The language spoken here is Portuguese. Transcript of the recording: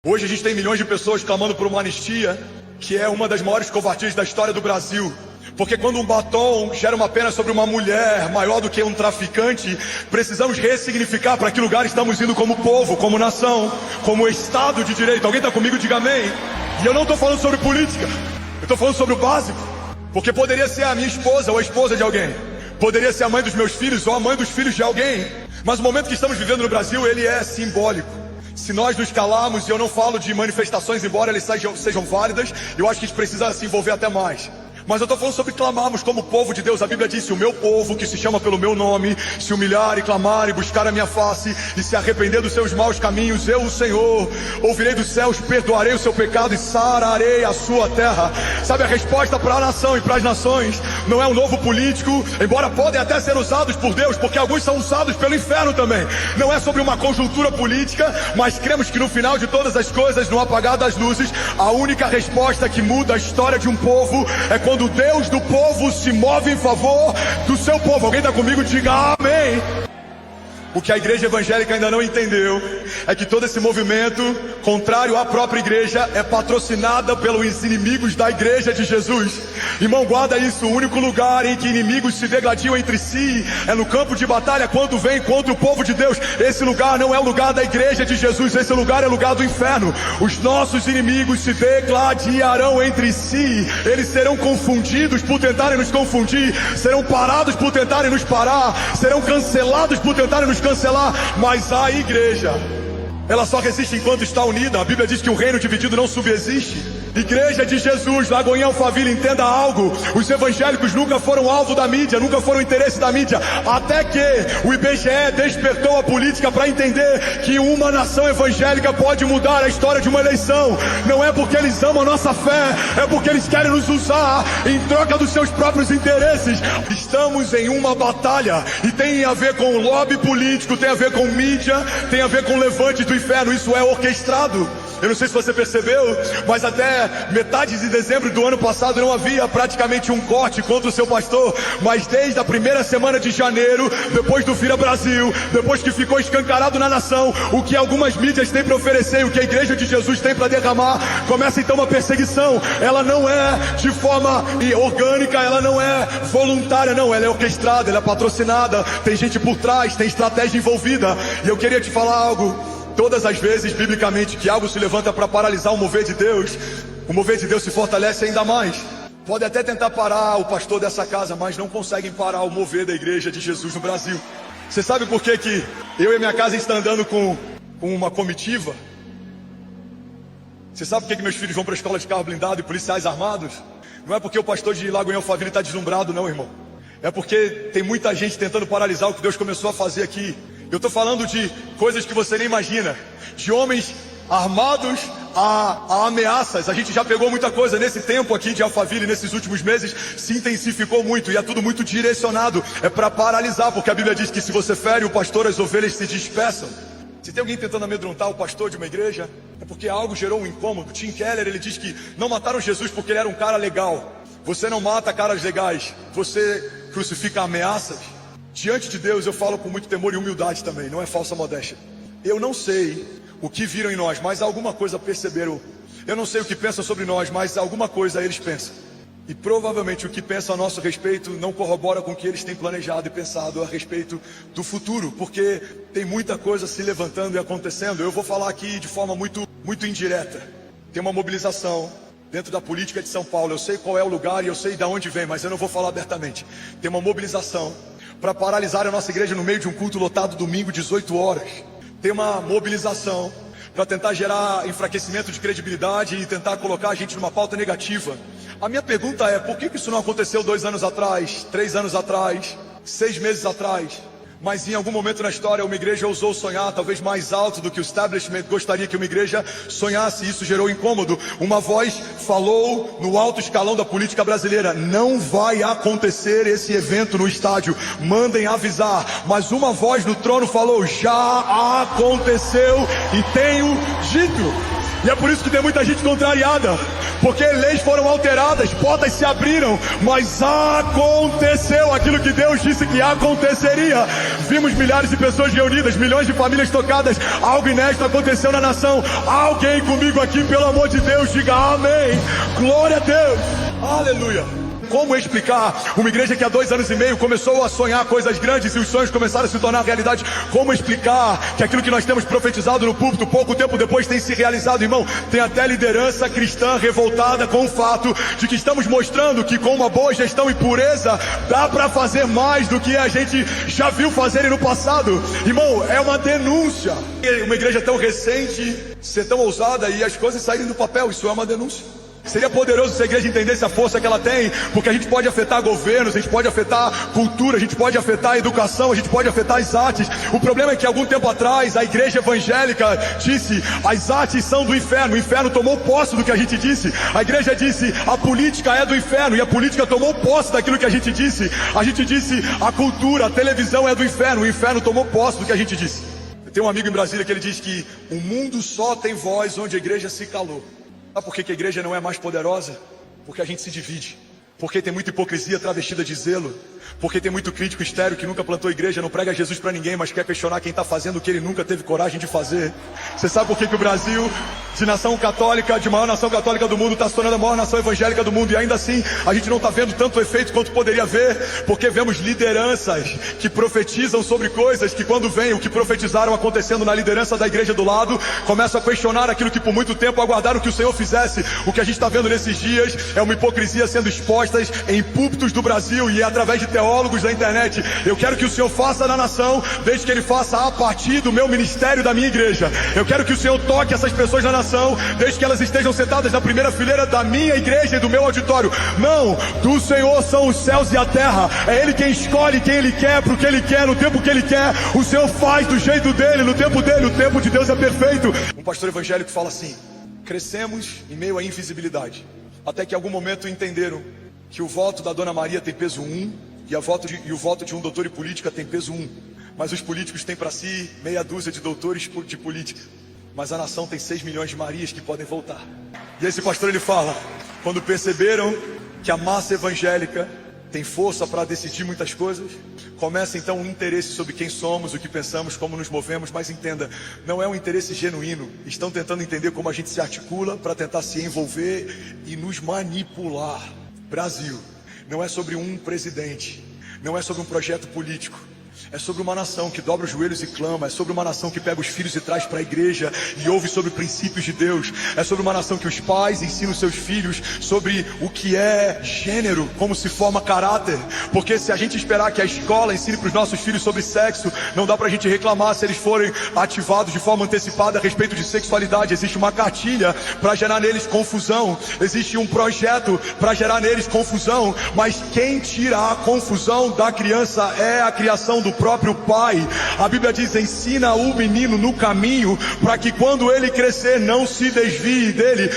Hoje a gente tem milhões de pessoas clamando por uma anistia, que é uma das maiores covardias da história do Brasil. Porque quando um batom gera uma pena sobre uma mulher maior do que um traficante, precisamos ressignificar para que lugar estamos indo como povo, como nação, como Estado de Direito. Alguém está comigo? Diga amém. E eu não estou falando sobre política, eu estou falando sobre o básico. Porque poderia ser a minha esposa ou a esposa de alguém, poderia ser a mãe dos meus filhos ou a mãe dos filhos de alguém. Mas o momento que estamos vivendo no Brasil, ele é simbólico. Se nós nos calarmos, e eu não falo de manifestações, embora elas sejam válidas, eu acho que a gente precisa se envolver até mais. Mas eu estou falando sobre clamarmos como povo de Deus. A Bíblia diz: se o meu povo, que se chama pelo meu nome, se humilhar e clamar e buscar a minha face e se arrepender dos seus maus caminhos, eu, o Senhor, ouvirei dos céus, perdoarei o seu pecado e sararei a sua terra. Sabe, a resposta para a nação e para as nações não é um novo político, embora podem até ser usados por Deus, porque alguns são usados pelo inferno também. Não é sobre uma conjuntura política, mas cremos que no final de todas as coisas, no apagar das luzes, a única resposta que muda a história de um povo é quando o Deus do povo se move em favor do seu povo. Alguém está comigo? Diga amém. O que a igreja evangélica ainda não entendeu é que todo esse movimento contrário à própria igreja é patrocinada pelos inimigos da igreja de Jesus. Irmão, guarda isso: o único lugar em que inimigos se degladiam entre si é no campo de batalha, quando vem contra o povo de Deus. Esse lugar não é o lugar da igreja de Jesus, esse lugar é o lugar do inferno. Os nossos inimigos se degladiarão entre si, eles serão confundidos por tentarem nos confundir, serão parados por tentarem nos parar, serão cancelados por tentarem nos cancelar. Mas a igreja, ela só resiste enquanto está unida. A Bíblia diz que o reino dividido não subsiste. Igreja de Jesus, Lagoinha Alphaville, entenda algo: os evangélicos nunca foram alvo da mídia, nunca foram interesse da mídia, até que o IBGE despertou a política para entender que uma nação evangélica pode mudar a história de uma eleição. Não é porque eles amam a nossa fé, é porque eles querem nos usar em troca dos seus próprios interesses. Estamos em uma batalha, e tem a ver com lobby político, tem a ver com mídia, tem a ver com levante do inferno. Isso é orquestrado. Eu não sei se você percebeu, mas até metade de dezembro do ano passado não havia praticamente um corte contra o seu pastor. Mas desde a primeira semana de janeiro, depois do Vira Brasil, depois que ficou escancarado na nação o que algumas mídias têm para oferecer, o que a igreja de Jesus tem para derramar, começa então uma perseguição. Ela não é de forma orgânica, ela não é voluntária, não, ela é orquestrada, ela é patrocinada, tem gente por trás, tem estratégia envolvida. E eu queria te falar algo: todas as vezes, biblicamente, que algo se levanta para paralisar o mover de Deus, o mover de Deus se fortalece ainda mais. Pode até tentar parar o pastor dessa casa, mas não conseguem parar o mover da igreja de Jesus no Brasil. Você sabe por que eu e minha casa está andando com uma comitiva? Você sabe por que meus filhos vão para a escola de carro blindado e policiais armados? Não é porque o pastor de Lagoinha Alphaville está deslumbrado, não, irmão. É porque tem muita gente tentando paralisar o que Deus começou a fazer aqui. Eu estou falando de coisas que você nem imagina, de homens armados a ameaças. A gente já pegou muita coisa nesse tempo aqui de Alphaville, nesses últimos meses, se intensificou muito, e é tudo muito direcionado, é para paralisar, porque a Bíblia diz que se você fere o pastor, as ovelhas se dispersam. Se tem alguém tentando amedrontar o pastor de uma igreja, é porque algo gerou um incômodo. Tim Keller, ele diz que não mataram Jesus porque ele era um cara legal. Você não mata caras legais, você crucifica ameaças. Diante de Deus eu falo com muito temor e humildade também, não é falsa modéstia. Eu não sei o que viram em nós, mas alguma coisa perceberam. Eu não sei o que pensam sobre nós, mas alguma coisa eles pensam. E provavelmente o que pensam a nosso respeito não corrobora com o que eles têm planejado e pensado a respeito do futuro, porque tem muita coisa se levantando e acontecendo. Eu vou falar aqui de forma muito indireta. Tem uma mobilização dentro da política de São Paulo. Eu sei qual é o lugar e eu sei de onde vem, mas eu não vou falar abertamente. Tem uma mobilização para paralisar a nossa igreja no meio de um culto lotado domingo, 18 horas. Tem uma mobilização para tentar gerar enfraquecimento de credibilidade e tentar colocar a gente numa pauta negativa. A minha pergunta é: por que isso não aconteceu 2 anos atrás, 3 anos atrás, 6 meses atrás? Mas em algum momento na história uma igreja ousou sonhar talvez mais alto do que o establishment gostaria que uma igreja sonhasse, e isso gerou incômodo. Uma voz falou no alto escalão da política brasileira: não vai acontecer esse evento no estádio, mandem avisar. Mas uma voz no trono falou: já aconteceu e tenho dito. E é por isso que tem muita gente contrariada, porque leis foram alteradas, portas se abriram, mas aconteceu aquilo que Deus disse que aconteceria. Vimos milhares de pessoas reunidas, milhões de famílias tocadas, algo inédito aconteceu na nação. Alguém comigo aqui, pelo amor de Deus, diga amém, glória a Deus, aleluia. Como explicar uma igreja que há 2 anos e meio começou a sonhar coisas grandes e os sonhos começaram a se tornar realidade? Como explicar que aquilo que nós temos profetizado no púlpito, pouco tempo depois tem se realizado, irmão? Tem até liderança cristã revoltada com o fato de que estamos mostrando que com uma boa gestão e pureza dá para fazer mais do que a gente já viu fazerem no passado. Irmão, é uma denúncia. Uma igreja tão recente ser tão ousada e as coisas saírem do papel, isso é uma denúncia. Seria poderoso se a igreja entendesse a força que ela tem, porque a gente pode afetar governos, a gente pode afetar cultura, a gente pode afetar a educação, a gente pode afetar as artes. O problema é que algum tempo atrás a igreja evangélica disse: as artes são do inferno, o inferno tomou posse do que a gente disse. A igreja disse: a política é do inferno, e a política tomou posse daquilo que a gente disse. A gente disse: a cultura, a televisão é do inferno, o inferno tomou posse do que a gente disse. Eu tenho um amigo em Brasília que ele diz que o mundo só tem voz onde a igreja se calou. Sabe por que a igreja não é mais poderosa? Porque a gente se divide. Porque tem muita hipocrisia travestida de zelo. Porque tem muito crítico estéril que nunca plantou igreja, não prega Jesus para ninguém, mas quer questionar quem está fazendo o que ele nunca teve coragem de fazer. Você sabe por que o Brasil, de nação católica, de maior nação católica do mundo, está se tornando a maior nação evangélica do mundo? E ainda assim, a gente não está vendo tanto efeito quanto poderia ver, porque vemos lideranças que profetizam sobre coisas que, quando vem o que profetizaram acontecendo na liderança da igreja do lado, começam a questionar aquilo que por muito tempo aguardaram que o Senhor fizesse. O que a gente está vendo nesses dias é uma hipocrisia sendo exposta em púlpitos do Brasil e através de teólogos da internet. Eu quero que o Senhor faça na nação, desde que Ele faça a partir do meu ministério, da minha igreja. Eu quero que o Senhor toque essas pessoas na nação, desde que elas estejam sentadas na primeira fileira da minha igreja e do meu auditório. Não, do Senhor são os céus e a terra. É Ele quem escolhe quem Ele quer, pro que Ele quer, no tempo que Ele quer. O Senhor faz do jeito dele, no tempo dele. O tempo de Deus é perfeito. Um pastor evangélico fala assim: crescemos em meio à invisibilidade, até que em algum momento entenderam que o voto da Dona Maria tem peso 1 e o voto de um doutor em política tem peso 1. Mas os políticos têm para si meia dúzia de doutores de política. Mas a nação tem 6 milhões de Marias que podem voltar. E esse pastor ele fala: quando perceberam que a massa evangélica tem força para decidir muitas coisas, começa então um interesse sobre quem somos, o que pensamos, como nos movemos. Mas entenda, não é um interesse genuíno. Estão tentando entender como a gente se articula para tentar se envolver e nos manipular. Brasil não é sobre um presidente, não é sobre um projeto político. É sobre uma nação que dobra os joelhos e clama. É sobre uma nação que pega os filhos e traz para a igreja e ouve sobre princípios de Deus. É sobre uma nação que os pais ensinam seus filhos sobre o que é gênero, como se forma caráter. Porque se a gente esperar que a escola ensine para os nossos filhos sobre sexo, não dá para a gente reclamar se eles forem ativados de forma antecipada a respeito de sexualidade. Existe uma cartilha para gerar neles confusão. Existe um projeto para gerar neles confusão. Mas quem tira a confusão da criança é a criação do próprio pai. A Bíblia diz: ensina o menino no caminho, para que quando ele crescer não se desvie dele.